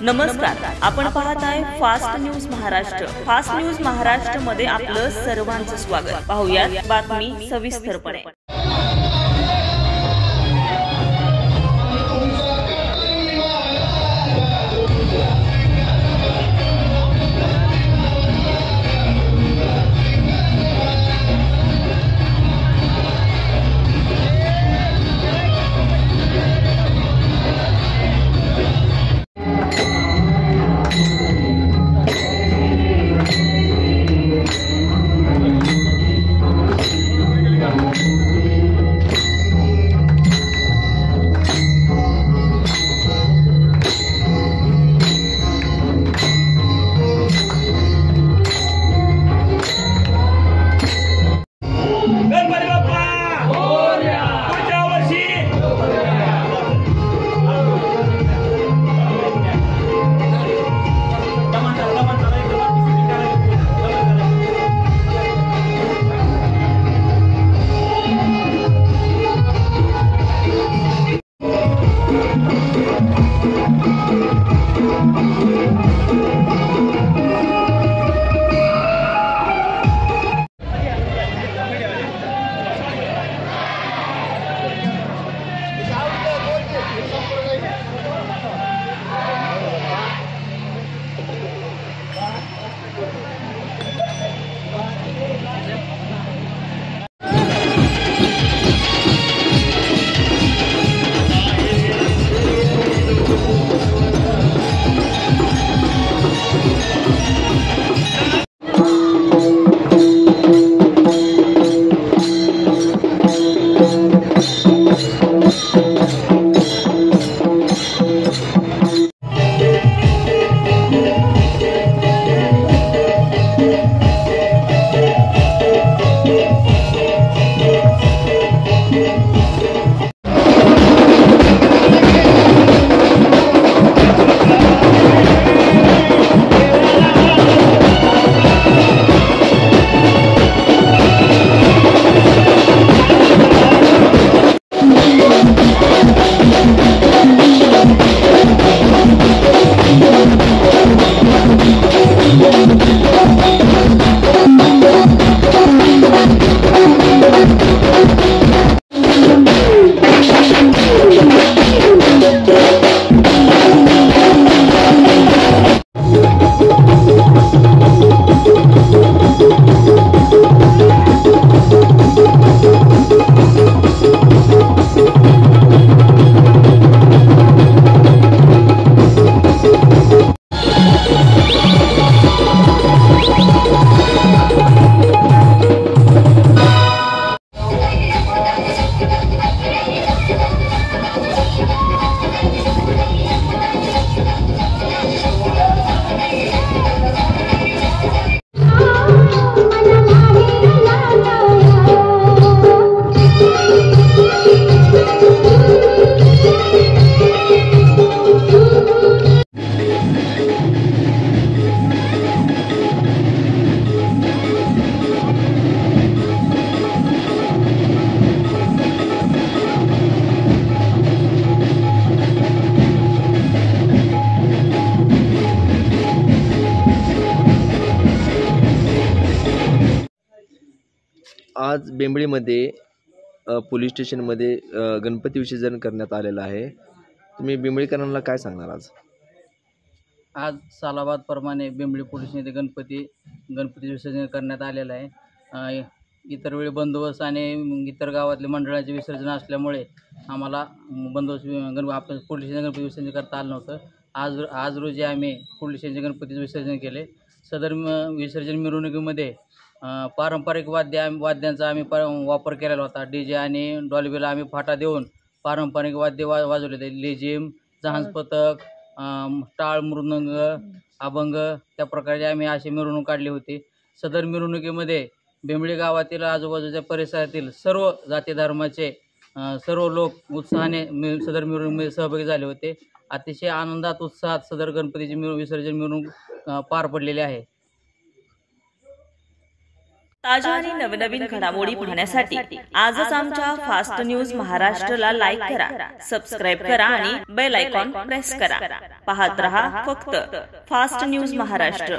नमस्कार, आपण पाहत आहे fast news Maharashtra. Fast news Maharashtra मध्ये आपलं सर्वांचं स्वागत। पाहूयात बातमी सविस्तरपणे। आज बेंबळीमध्ये पोलीस स्टेशनमध्ये गणपती विसर्जन करण्यात आलेलं आहे। तुम्ही बेंबळीकरांना काय सांगणार आज सालाबाद प्रमाणे बेंबळी पोलीस येथे गणपती विसर्जन करण्यात आलेलं आहे। इतर वेळी बंदोबस्त आणि इतर गावातले मंडळाचे विसर्जन असल्यामुळे आम्हाला बंदोबस्त आपल्या पोलीस गणपती विसर्जन करता आलं नव्हतं। आज रोजी आम्ही पोलीस गणपतीचं विसर्जन केले। सदर विसर्जन मिरवणुकीमध्ये पारंपरिक वाद्यांचा आम्ही वापर केलेला होता। DJ आणि डॉल्बीला आम्ही फाटा देऊन पारंपरिक वाद्य वाजवले होते। लेझिम, जहाज पथक, टाळ, मृदंग, अभंग त्या प्रकारचे आम्ही अशी मिरवणूक काढली होती। सदर मिरवणुकीमध्ये बेंबळी गावातील आजूबाजूच्या परिसरातील सर्व जाती धर्माचे सर्व लोक उत्साहाने सदर मिरवणुकीमध्ये सहभागी झाले होते। अतिशय आनंदात उत्साहात सदर गणपतीची विसर्जन मिरवणूक पार पडलेली आहे। ताज्या आणि नवनवीन घडामोडी पाहण्यासाठी आजच आमच्या फास्ट न्यूज महाराष्ट्रला लाईक करा, सबस्क्राईब करा आणि बेल आयकॉन प्रेस करा. पाहत रहा फक्त फास्ट न्यूज महाराष्ट्र.